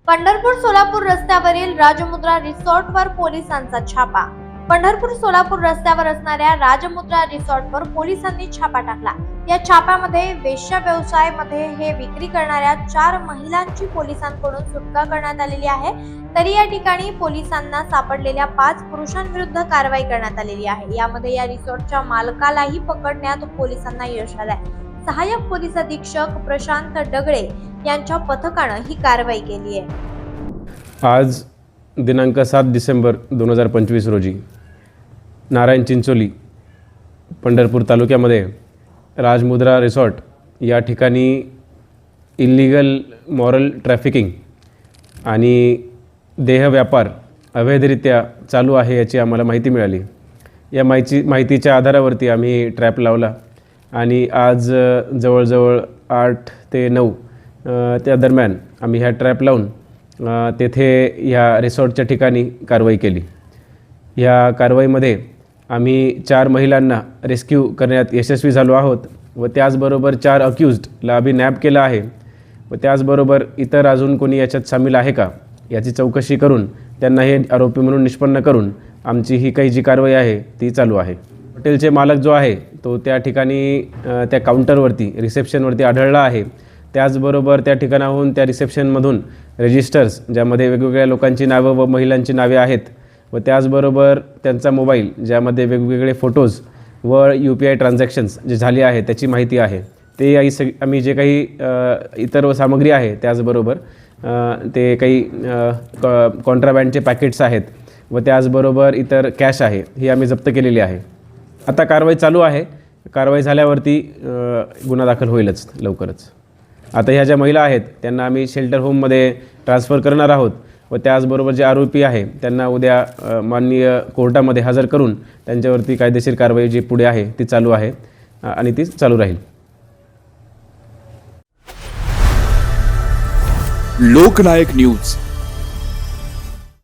पंढरपूर सोलापूर रस्त्यावरील राजमुद्रा रिसॉर्टवर पोलिसांचा छापा। पंढरपूर सोलापूर रस्त्यावर असणाऱ्या राजमुद्रा रिसॉर्टवर पोलिसांनी छापा टाकला। या छाप्यामध्ये वेश्या व्यवसाय मध्ये हे विक्री करणाऱ्या 4 महिलांची पोलिसांकडून सुटका करण्यात आलेली आहे। तरी या ठिकाणी पोलिसांना सापडलेल्या 5 पुरुषांविरुद्ध कारवाई करण्यात आलेली आहे। यामध्ये या रिसॉर्टच्या मालकालाही पकडण्यात पोलिसांना यश आलंय। सहाय्यक पोलीस अधीक्षक प्रशांत डगळे यांच्या पथकानं ही कारवाई केली आहे। आज दिनांक 7 डिसेंबर 2025 रोजी नारायण चिंचोली पंढरपूर तालुक्यामध्ये राजमुद्रा रिसॉर्ट या ठिकाणी इल्लीगल मॉरल ट्रॅफिकिंग आणि देह व्यापार अवैधरित्या चालू आहे याची आम्हाला माहिती मिळाली। या माहितीच्या आधारावरती आम्ही ट्रॅप लावला आणि आज जवळजवळ 8 ते 9 त्या दरम्यान आम्ही ह्या ट्रॅप लावून तेथे ह्या रिसॉर्टच्या ठिकाणी कारवाई केली। ह्या कारवाईमध्ये आम्ही 4 महिलांना रेस्क्यू करण्यात यशस्वी झालो आहोत व त्याचबरोबर 4 अक्यूज्डला आम्ही नॅप केलं आहे व त्याचबरोबर इतर अजून कोणी याच्यात सामील आहे का याची चौकशी करून त्यांना हे आरोपी म्हणून निष्पन्न करून आमची ही काही जी कारवाई आहे ती चालू आहे। हॉटेलचे मालक जो आहे तो त्या ठिकाणी त्या काउंटरवरती रिसेप्शनवरती आढळला आहे। त्याचबरोबर त्या ठिकाणाहून त्या रिसेप्शनमधून रजिस्टर्स ज्यामध्ये वेगवेगळ्या लोकांची नावं व महिलांची नावे आहेत व त्याचबरोबर त्यांचा मोबाईल ज्यामध्ये वेगवेगळे फोटोज व UPI ट्रान्झॅक्शन्स जे झाले आहे त्याची माहिती आहे। ते आम्ही जे काही इतर सामग्री आहे त्याचबरोबर ते काही कॉन्ट्राबँडचे पॅकेट्स आहेत व त्याचबरोबर इतर कॅश आहे ही आम्ही जप्त केलेली आहे। आता कारवाई चालू आहे। कारवाई झाल्यावरती गुन्हा दाखल होईलच लवकरच। आता ह्या ज्या महिला आहेत त्यांना आम्ही शेल्टर होममध्ये ट्रान्सफर करणार आहोत व त्याचबरोबर जे आरोपी आहे त्यांना उद्या माननीय कोर्टामध्ये हजर करून त्यांच्यावरती कायदेशीर कारवाई जी पुढे आहे ती चालू आहे आणि ती चालू राहील। लोकनायक न्यूज